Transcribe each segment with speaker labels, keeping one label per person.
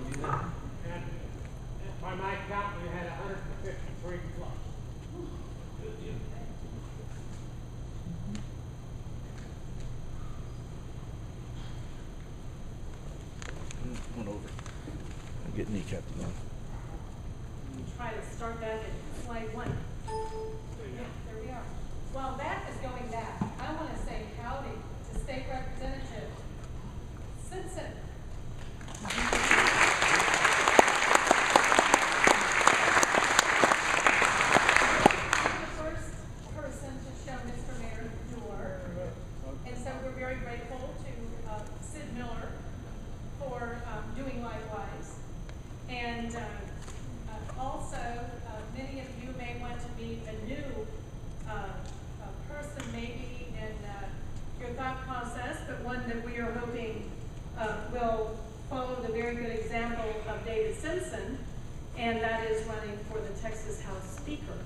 Speaker 1: And by my count, we had 153 plus.
Speaker 2: Good deal.
Speaker 3: One over. I'm getting kneecapped again.
Speaker 4: Try to start back at slide 1. Yeah, there we are. While that is going back, I want to say howdy to State Representative Simpson. The first person to show Mr. Mayor the door. And so we're very grateful to Sid Miller for doing likewise. And also, many of you may want to meet a new person maybe in your thought process, but one that we are hoping will follow the very good example of David Simpson, and that is running for the Texas House Speaker.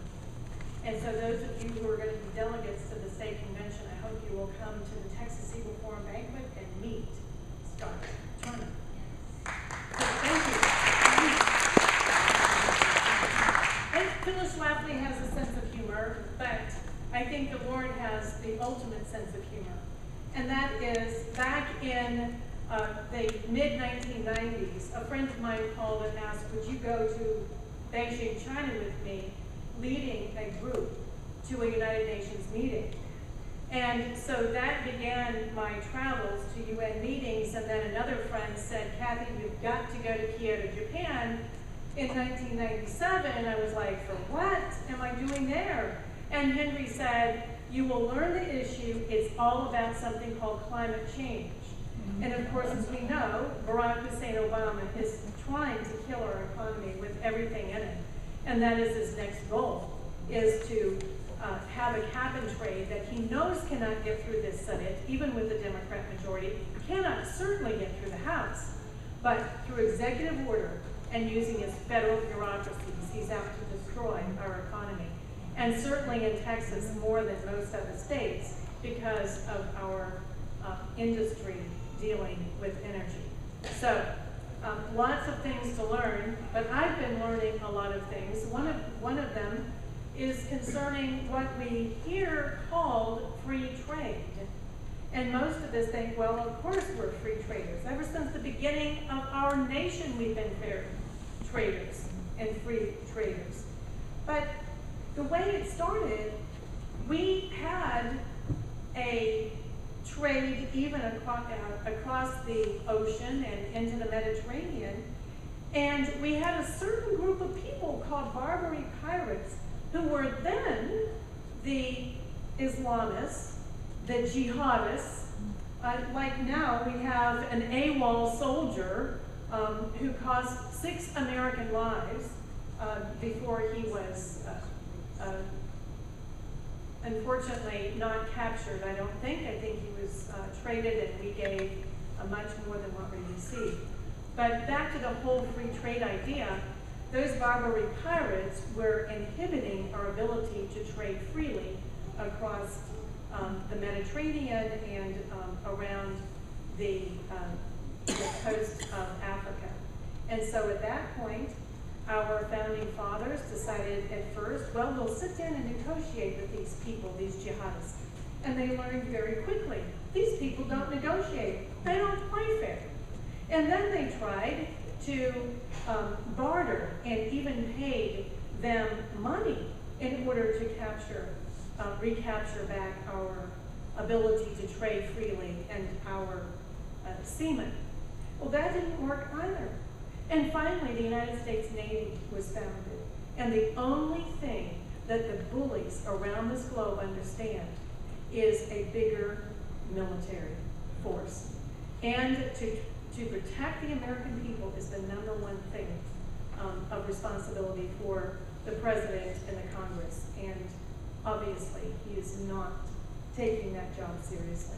Speaker 4: And so those of you who are going to be delegates to the state convention, I hope you will come to the Texas Eagle Forum Banquet and meet Scott Turner. So thank you. Phyllis Schlafly has a sense of humor, but I think the Lord has the ultimate sense of humor. And that is back in the mid-1990s, a friend of mine called and asked, would you go to Beijing, China with me, leading a group to a United Nations meeting? And so that began my travels to UN meetings, and then another friend said, Cathie, you've got to go to Kyoto, Japan, in 1997, and I was like, for what am I doing there? And Henry said, you will learn the issue. It's all about something called climate change. And of course, as we know, Barack Hussein Obama is trying to kill our economy with everything in it. And that is his next goal, is to have a cap and trade that he knows cannot get through this Senate, even with the Democrat majority, cannot certainly get through the House, but through executive order, and using his federal bureaucracies, he's out to destroy our economy. And certainly in Texas, more than most other states, because of our industry dealing with energy. So, lots of things to learn, but I've been learning a lot of things. One of them is concerning what we here called free trade. And most of us think, well, of course we're free traders. Ever since the beginning of our nation, we've been fair traders and free traders. But the way it started, we had a trade even across the ocean and into the Mediterranean, and we had a certain group of people called Barbary pirates who were then the Islamists, the jihadists. Like now, we have an AWOL soldier who cost 6 American lives before he was unfortunately not captured, I don't think. I think he was traded, and we gave much more than what we received. But back to the whole free trade idea, those Barbary pirates were inhibiting our ability to trade freely across the Mediterranean and around the coast of Africa. And so at that point, our founding fathers decided at first, well, we'll sit down and negotiate with these people, these jihadists. And they learned very quickly, these people don't negotiate. They don't play fair. And then they tried to barter and even paid them money in order to recapture back our ability to trade freely and our seamen. Well, that didn't work either. And finally, the United States Navy was founded. And the only thing that the bullies around this globe understand is a bigger military force. And to protect the American people is the #1 thing of responsibility for the President and the Congress. And obviously, he is not taking that job seriously.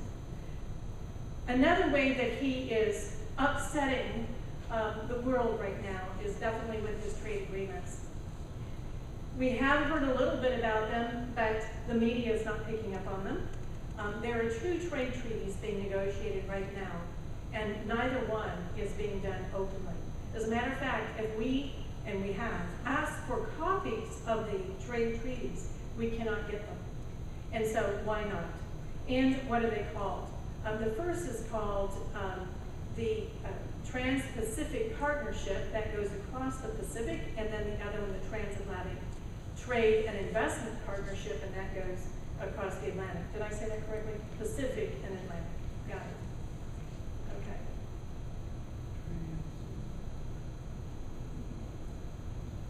Speaker 4: Another way that he is upsetting the world right now is definitely with his trade agreements. We have heard a little bit about them, but the media is not picking up on them. There are 2 trade treaties being negotiated right now, and neither one is being done openly. As a matter of fact, if we, and we have, asked for copies of the trade treaties, we cannot get them. And so why not? And what are they called? The first is called the Trans-Pacific Partnership that goes across the Pacific, and then the other one, the Transatlantic Trade and Investment Partnership, and that goes across the Atlantic. Did I say that correctly? Pacific and Atlantic. Got it.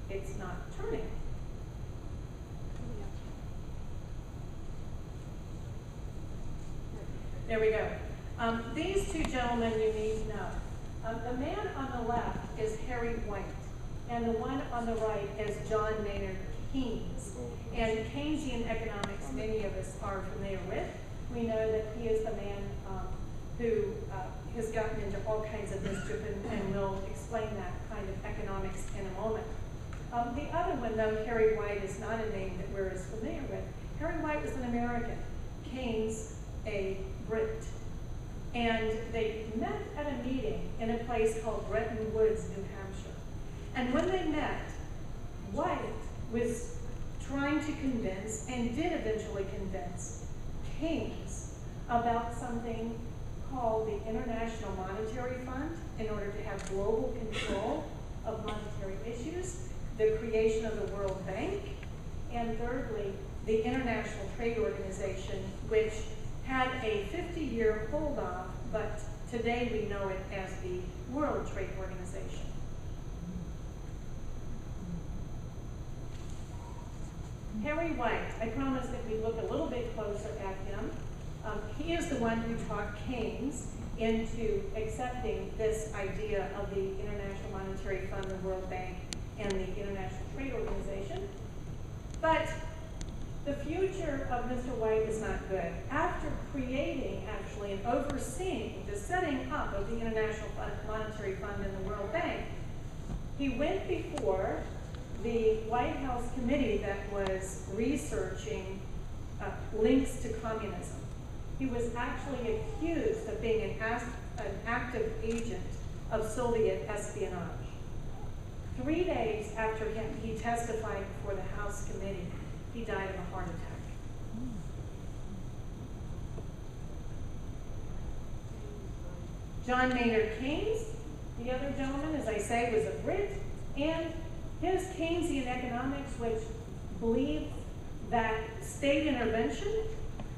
Speaker 4: Okay. It's not turning. There we go. These two gentlemen you need to know. The man on the left is Harry White, and the one on the right is John Maynard Keynes. And Keynesian economics, many of us are familiar with. We know that he is the man who has gotten into all kinds of mischief, and we'll explain that kind of economics in a moment. The other one, though, Harry White, is not a name that we're as familiar with. Harry White was an American, Keynes a Brit. And they met at a meeting in a place called Bretton Woods, New Hampshire. And when they met, White was trying to convince, and did eventually convince, Keynes about something called the International Monetary Fund in order to have global control of monetary issues, the creation of the World Bank, and thirdly, the International Trade Organization, which had a 50-year hold-off, but today we know it as the World Trade Organization. Harry White, I promised that we'd look a little bit closer at him. He is the one who talked Keynes into accepting this idea of the International Monetary Fund, the World Bank, and the International Trade Organization. But the future of Mr. White is not good. After creating, actually, and overseeing the setting up of the International Monetary Fund and the World Bank, he went before the White House committee that was researching links to communism. He was actually accused of being an active agent of Soviet espionage. 3 days after he testified before the House committee, he died of a heart attack. John Maynard Keynes, the other gentleman, as I say, was a Brit, and his Keynesian economics, which believes that state intervention,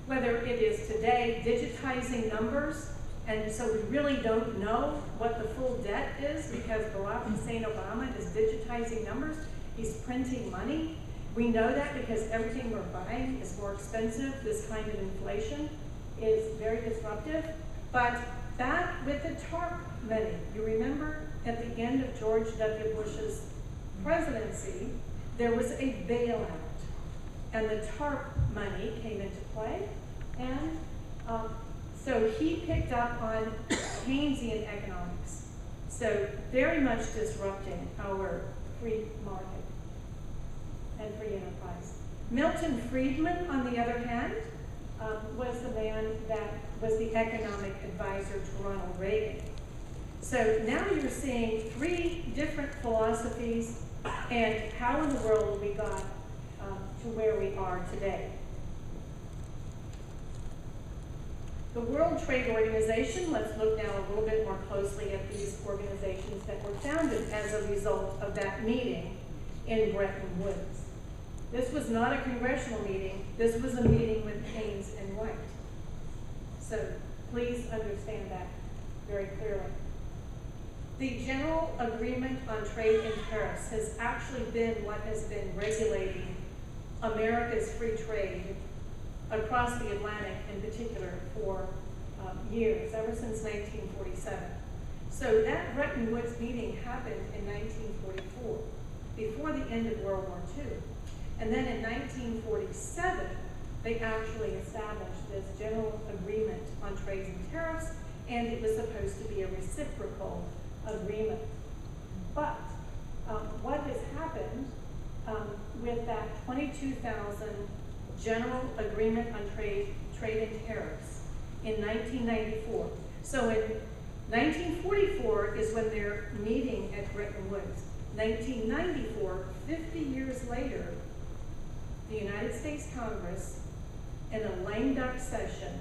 Speaker 4: whether it is today digitizing numbers, and so we really don't know what the full debt is because Barack Hussein Obama is digitizing numbers. He's printing money. We know that because everything we're buying is more expensive. This kind of inflation is very disruptive. But back with the TARP money, you remember at the end of George W. Bush's presidency, there was a bailout. And the TARP money came into play. And so he picked up on Keynesian economics. So very much disrupting our free market and free enterprise. Milton Friedman, on the other hand, was the man that was the economic advisor to Ronald Reagan. So now you're seeing three different philosophies and how in the world we got to where we are today. The World Trade Organization, let's look now a little bit more closely at these organizations that were founded as a result of that meeting in Bretton Woods. This was not a congressional meeting, this was a meeting with Keynes and White. So please understand that very clearly. The General Agreement on Trade and Tariffs has actually been what has been regulating America's free trade across the Atlantic in particular for years, ever since 1947. So that Bretton Woods meeting happened in 1944, before the end of World War II. And then in 1947, they actually established this General Agreement on Trade and Tariffs, and it was supposed to be a reciprocal agreement. But what has happened with that 22,000 General Agreement on Trade and Tariffs in 1994. So in 1944 is when they're meeting at Bretton Woods. 1994, 50 years later, the United States Congress, in a lame duck session,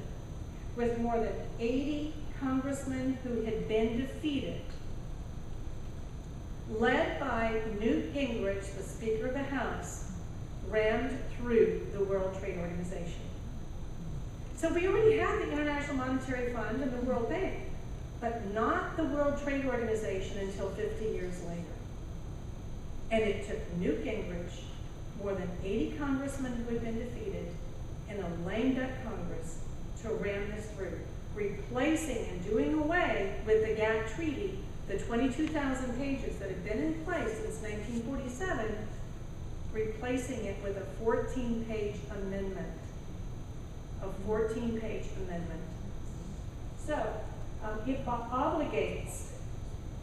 Speaker 4: with more than 80 congressmen who had been defeated, led by Newt Gingrich, the Speaker of the House, rammed through the World Trade Organization. So we already had the International Monetary Fund and the World Bank, but not the World Trade Organization until 50 years later. And it took Newt Gingrich, more than 80 congressmen who had been defeated, in a lame duck Congress to ram this through, replacing and doing away with the GATT Treaty, the 22,000 pages that had been in place since 1947, replacing it with a 14-page amendment. A 14-page amendment. So, it obligates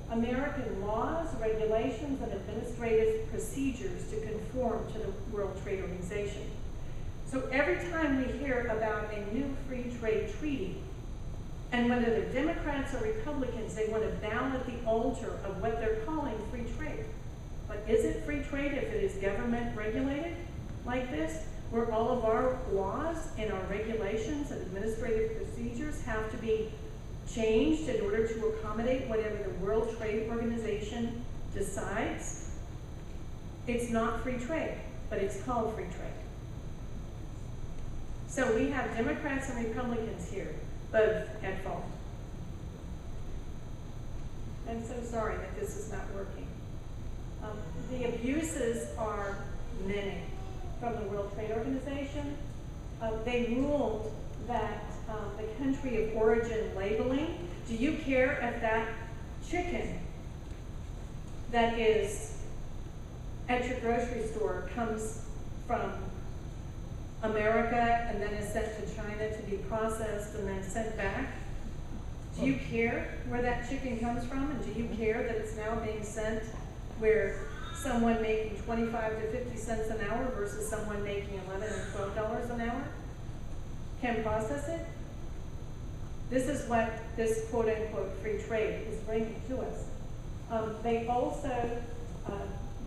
Speaker 4: American laws, regulations, and administrative procedures to conform to the World Trade Organization. So every time we hear about a new free trade treaty, and whether they're Democrats or Republicans, they want to bow at the altar of what they're calling free trade. But is it free trade if it is government regulated like this, where all of our laws and our regulations and administrative procedures have to be changed in order to accommodate whatever the World Trade Organization decides? It's not free trade, but it's called free trade. So we have Democrats and Republicans here, both at fault. I'm so sorry that this is not working. The abuses are many from the World Trade Organization. They ruled that the country of origin labeling, do you care if that chicken that is at your grocery store comes from America and then is sent to China to be processed and then sent back? Do you care where that chicken comes from? And do you care that it's now being sent where someone making 25 to 50 cents an hour versus someone making $11 and $12 an hour can process it? This is what this quote-unquote free trade is bringing to us. They also,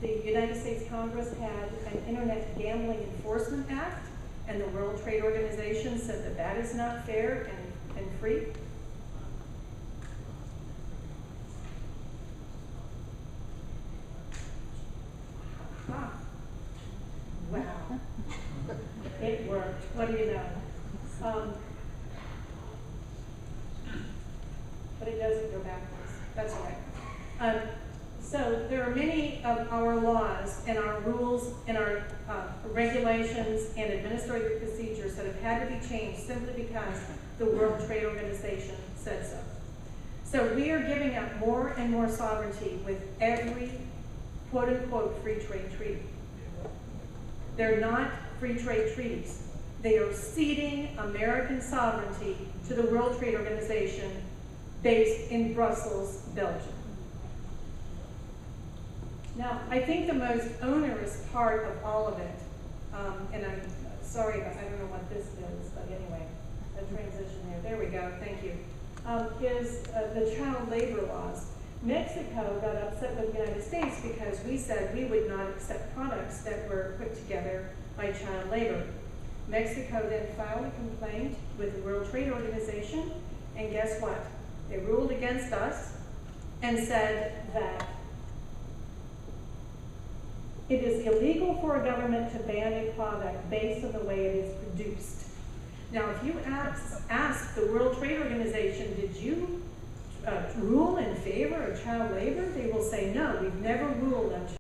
Speaker 4: the United States Congress had an Internet Gambling Enforcement Act, and the World Trade Organization said that that is not fair and free. Wow. It worked. What do you know? But it doesn't go backwards. That's right. So there are many of our laws and our rules and our regulations and administrative procedures that have had to be changed simply because the World Trade Organization said so. So we are giving up more and more sovereignty with every quote-unquote free trade treaty. They're not free trade treaties. They are ceding American sovereignty to the World Trade Organization based in Brussels, Belgium. Now, I think the most onerous part of all of it, and I'm sorry, but I don't know what this is, but anyway, a transition there we go, thank you, is the child labor laws. Mexico got upset with the United States because we said we would not accept products that were put together by child labor. Mexico then filed a complaint with the World Trade Organization, and guess what? They ruled against us and said that it is illegal for a government to ban a product based on the way it is produced. Now, if you ask the World Trade Organization, did you rule in favor of child labor? They will say, no, we've never ruled on